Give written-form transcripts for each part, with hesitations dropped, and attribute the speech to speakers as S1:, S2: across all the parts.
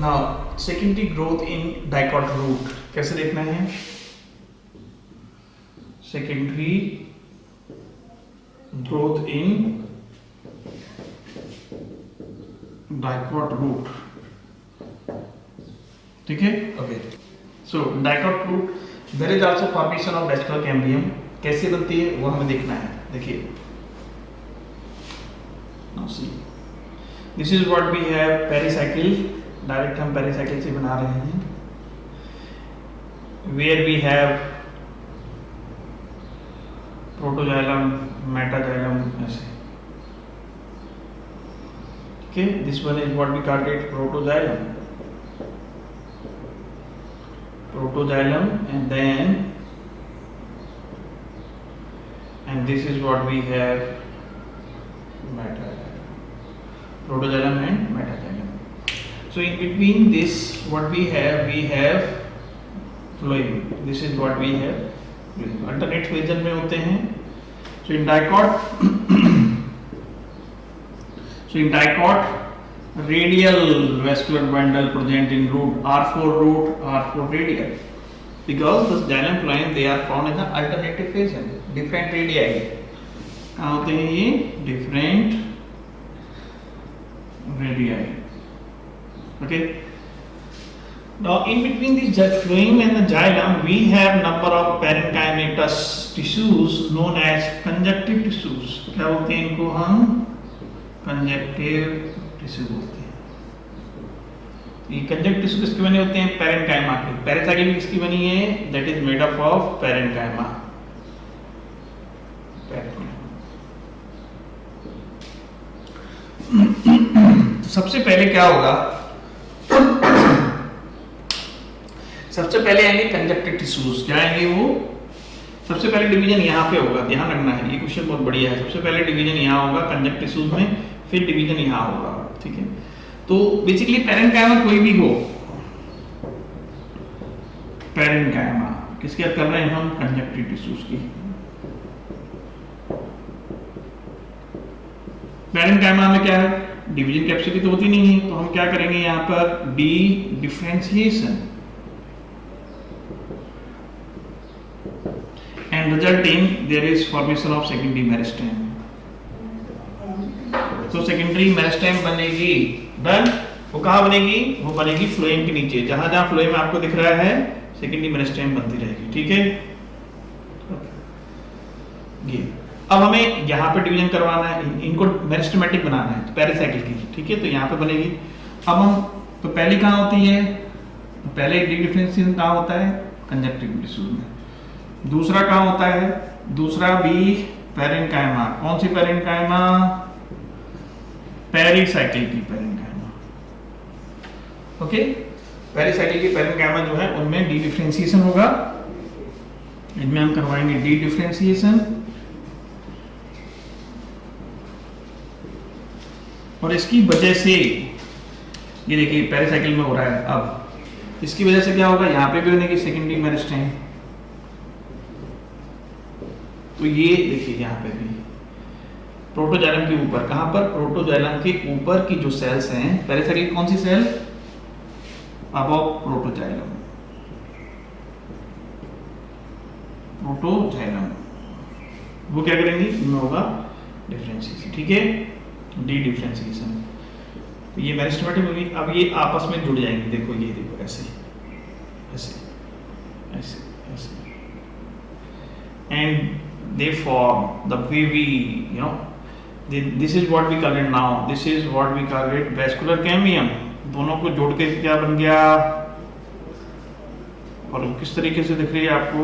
S1: Now secondary growth in dicot root कैसे देखना है? Secondary growth in dicot root, ठीक है? Okay, so dicot root there is also formation of vascular cambium. कैसे बनती है वो हमें देखना है। देखिए, now see this is what we have pericycle. Direct हम पेरिसाइकिल से बना रहे हैं, where we have protoxylem, metaxylem, ऐसे, okay? This one is what we call it protoxylem, and this is what we have metaxylem, protoxylem and metaxylem. So in between this what we have phloem. This is what we have, alternate phloem में होते हैं. So in dicot radial vascular bundle present in root, R4 radial, because the xylem phloem they are found in the alternative phase, different radii. कहाँ होते हैं ये? Different radii. Okay. Now in between this phloem and the xylem we have number of parenchymatous tissues known as conjunctive tissues. क्या बोलते हैं इनको हम? Conjunctive tissue बोलते हैं। ये कंजक्टिव टिश्यू किसके बने होते हैं? पैरेन्काइमा के। पेरिसाइकिल भी किसकी बनी है? That is made up of parenchyma. सबसे पहले क्या होगा? सबसे पहले आएंगे कंजक्टिव टिश्यूज। क्या आएंगे वो? सबसे पहले डिवीजन यहाँ पे होगा, ध्यान रखना है, ये क्वेश्चन बहुत बढ़िया है। सबसे पहले डिवीजन यहाँ होगा कंजक्टिव टिश्यूज में, फिर डिवीजन यहाँ होगा, ठीक है? तो बेसिकली पैरेन्काइमा कोई भी हो, पैरेन्काइमा किसकी बात कर रहे हैं हम? कंजक्टिव टिश्यूज की। पैरेन्काइमा में क्या है? डिवीजन कैपेसिटी तो होती नहीं है, तो हम क्या करेंगे यहाँ पर? D differentiation, and resulting there is formation of secondary meristem. तो सेकेंडरी मेरिस्टेम बनेगी, डन। वो कहाँ बनेगी? वो बनेगी फ्लोएम के नीचे, जहां जहां फ्लोएम आपको दिख रहा है सेकेंडरी मेरिस्टेम बनती रहेगी, ठीक है? ये अब हमें यहाँ पे डिवीजन करवाना है, इनको मेरिस्टेमेटिक बनाना है पेरिसाइकिल की, ठीक है? तो यहाँ पे बनेगी। अब हम तो पहली कहाँ होती है? पहले डी डिफरेंशिएशन कहाँ होता है? कंजक्टिव टिश्यू में। दूसरा कहाँ होता है? दूसरा भी पैरेन्काइमा। कौन सी पैरेन्काइमा? पेरिसाइकिल की पैरेन्काइमा, ओके? पेरिसाइकिल की पैरेन्काइमा जो है उनमें डी डिफरेंशिएशन होगा, इनमें हम करवाएंगे डी डिफरेंशिएशन। और इसकी वजह से ये देखिए पेरिसाइकिल में हो रहा है। अब इसकी वजह से क्या होगा? यहाँ पे भी बनेगी सेकेंडरी मेरिस्टेम। तो ये देखिए यहाँ पे भी प्रोटोजाइलम के ऊपर, कहां पर? प्रोटोजाइलम के ऊपर की जो सेल्स हैं, पेरिसाइकिल कौन सी सेल? अबव प्रोटोजाइलम, प्रोटोजाइलम वो क्या करेंगी? इनमें होगा डिफरेंशिएशन, ठीक है? D differentiation. तो ये मेरिस्टेमेटिक होगी। अब ये आपस में जुड़ जाएंगे, देखो ये देखो ऐसे ऐसे ऐसे ऐसे, and they form the wavy, you know, this is what we call it now, this is what we call it vascular cambium। दोनों को जोड़ के क्या बन गया? और किस तरीके से दिख रही है आपको?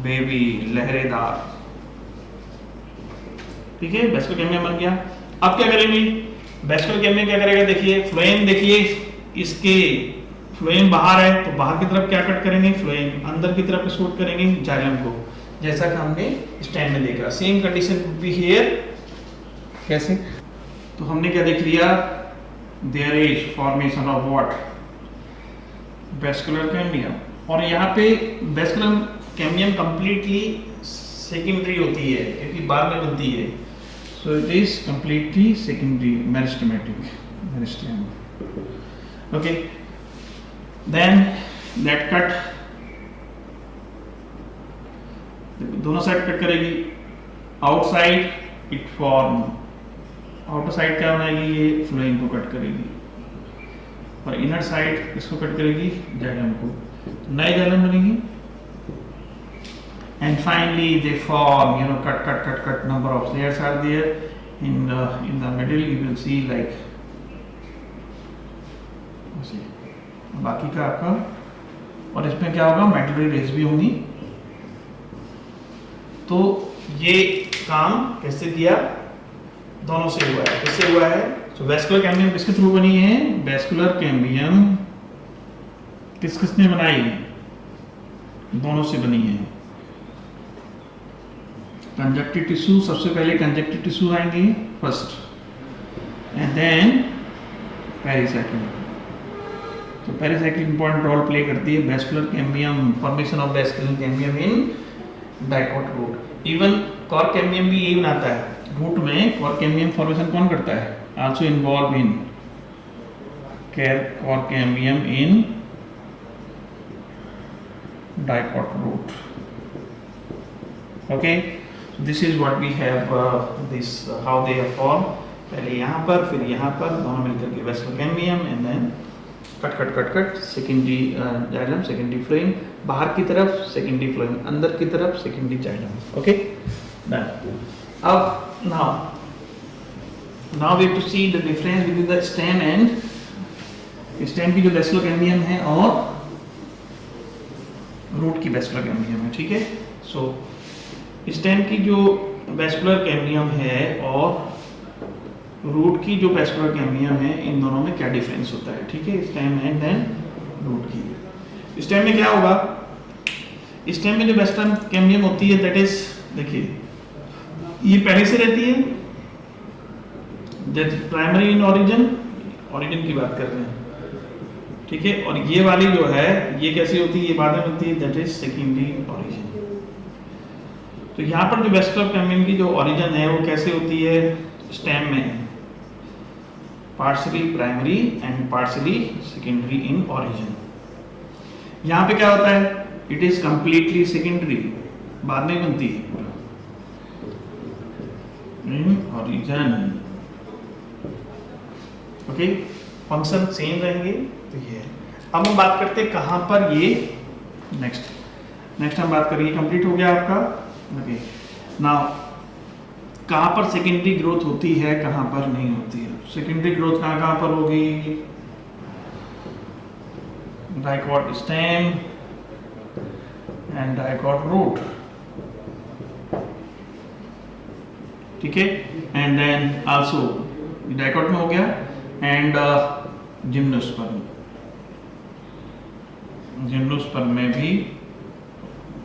S1: बेबी, लहरेदार, ठीक है? वैस्कुलर कैम्बियम बन गया। अब क्या करेंगे? वैस्कुलर कैम्बियम क्या करेगा? देखिए फ्लोएम, देखिए इसके फ्लोएम बाहर है तो बाहर की तरफ क्या कट करेंगे? फ्लोएम। अंदर की तरफ शूट करेंगे जाइलम को, जैसा कि हमने स्टैंड में देखा। सेम कंडीशन भी हियर। कैसे? तो हमने क्या देख लिया? There is formation of what? Vascular cambium. और यहाँ पे वेस्कुलर कैम्बियम कंप्लीटली सेकेंडरी होती है, क्योंकि बाद में बनती है। So it is completely secondary meristematic meristem. Okay, then that cut, दोनों साइड कट करेगी. Outside it form, outer side क्या बनाएगी, ये फ्लोएम को कट करेगी, और इनर साइड इसको कट करेगी, जाइलम को. नए जाइलम बनेगी. And finally they form, cut, number of layers are there. In the middle you will see like, बाकी का आपका, और इसमें क्या होगा, मेटलरी रेस भी होंगी. तो ये काम कैसे किया, दोनों से हुआ है. कैसे हुआ है? तो वेस्कुलर कैम्बियम किसके थ्रू बनी है? वेस्कुलर कैम्बियम किसने बनाई? दोनों से बनी है. कंजक्टिव टिश्यू, सबसे पहले कंजक्टिव टिश्यू आएंगे फर्स्ट, एंड देन पेरिसाइकिल. तो पेरिसाइकिल इंपॉर्टेंट रोल प्ले करती है. Vascular cambium, formation of vascular cambium in dicot root. Even cork cambium भी यही बनाता है. रूट में कॉर्क कैम्बियम फॉर्मेशन कौन करता है? Also involve in cork cambium in dicot root. Okay, this is what we have, this how they are form. पहले यहाँ पर, फिर यहाँ पर, दोनों मिलकर के vascular cambium, and then cut, secondary xylem, secondary phloem, बाहर की तरफ सेकेंडरी फ्लोएम, अंदर की तरफ सेकेंडरी जाइलम. Okay, done. अब now we have to see the difference between the stem and, stem की जो वेस्कुलर कैम्बियम है और रूट की वेस्कुलर कैम्बियम है. ठीक है. सो स्टेम की जो वेस्कुलर कैम्बियम है और रूट की जो वेस्कुलर कैम्बियम है, इन दोनों में क्या डिफरेंस होता है? ठीक है, स्टेम एंड देन रूट की. स्टेम में क्या होगा? स्टेम में जो वेस्कुलर कैम्बियम होती है, दैट इज, देखिए ये पहले से रहती है, दैट प्राइमरी इन ओरिजिन की बात कर रहे हैं. ठीक है. और ये वाली जो है, ये कैसी होती है, ये बाद में होती है, दैट इज सेकेंडरी ओरिजिन. तो यहाँ पर जो वेस्कुलर कैम्बियम की जो ओरिजिन है वो कैसे होती है? स्टेम में partially primary and partially secondary in origin. यहाँ पे क्या होता है? इट इज कंप्लीटली सेकेंडरी, बाद में बनती है in origin. Okay, function same रहेंगे. तो ये अब हम बात करते हैं कहाँ पर ये, नेक्स्ट हम बात करेंगे. कंप्लीट हो गया आपका. ओके, नाउ कहाँ पर सेकेंडरी ग्रोथ होती है, कहाँ पर नहीं होती है? सेकेंडरी ग्रोथ कहाँ पर होगी? Dicot stem and dicot root. ठीक है. एंड देन आल्सो डाइकोट में हो गया, एंड जिम्नोस्पर्म में भी,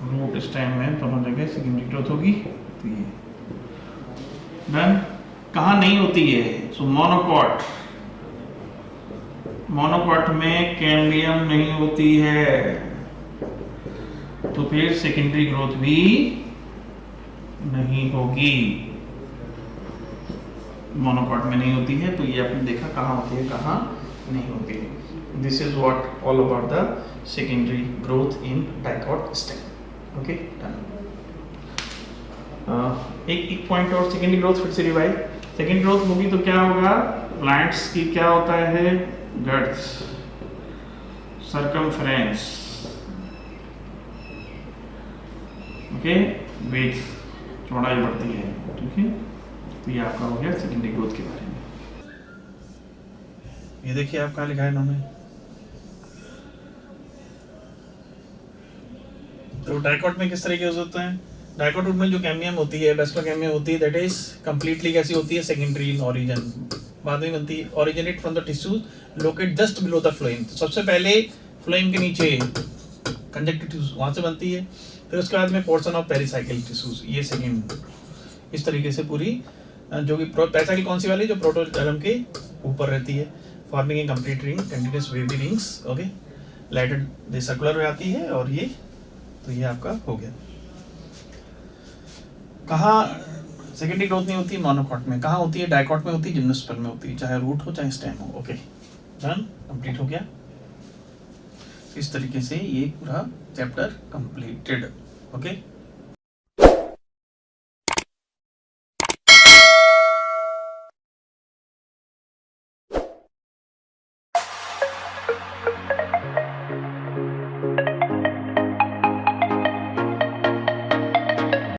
S1: रूट स्टेम में दोनों जगह सेकेंडरी ग्रोथ होगी. तो ये डन. कहाँ नहीं होती है? सो मोनोकॉट में कैम्बियम नहीं होती है, तो फिर सेकेंडरी ग्रोथ भी नहीं होगी. मोनोकॉट में नहीं होती है. तो ये आपने देखा कहाँ होती है, कहाँ नहीं होती है. This is what all about the secondary growth in dicot stem. Okay, done. एक पॉइंट और, सेकेंडरी ग्रोथ फिर से रिवाइज. सेकेंडरी ग्रोथ होगी तो क्या होगा? प्लांट्स की क्या होता है? गर्थ, सर्कमफ्रेंस, ओके, विड्थ, चौड़ाई बढ़ती है. ठीक है. तो ये आपका हो गया सेकेंडरी ग्रोथ के बारे में. ये देखिए आप कहाँ लिखा है इन्होंने. तो डाइकोट में किस तरह के होते हैं? डाइकोट रूट में जो कैम्बियम होती है, वेस्कुलर कैम्बियम होती है, दैट इज कंप्लीटली कैसी होती है? सेकेंडरी इन ओरिजिन, बाद में बनती है. Originate from the tissues locate just below the phloem. तो सबसे पहले फ्लोएम के नीचे कंजक्टिव टिश्यूज, वहां से बनती है. फिर उसके बाद में पोर्शन ऑफ पेरिसाइकिल टिश्यूज, ये सेकेंड. इस तरीके से पूरी, जो कि पेरिसाइकिल कौन सी वाली? जो प्रोटोजाइलम के ऊपर रहती है, forming a complete ring, continuous wavy rings. Okay, lighted they circular हो जाती है. और ये, तो ये आपका हो गया. कहाँ सेकेंडरी ग्रोथ नहीं होती? मोनोकॉट में. कहाँ होती है? डाइकोट में होती है, जिम्नोस्पर्म में होती है, चाहे रूट हो चाहे स्टेम हो. ओके, डन, कंप्लीट हो गया। इस तरीके से ये पूरा चैप्टर कंप्लीटेड। ओके।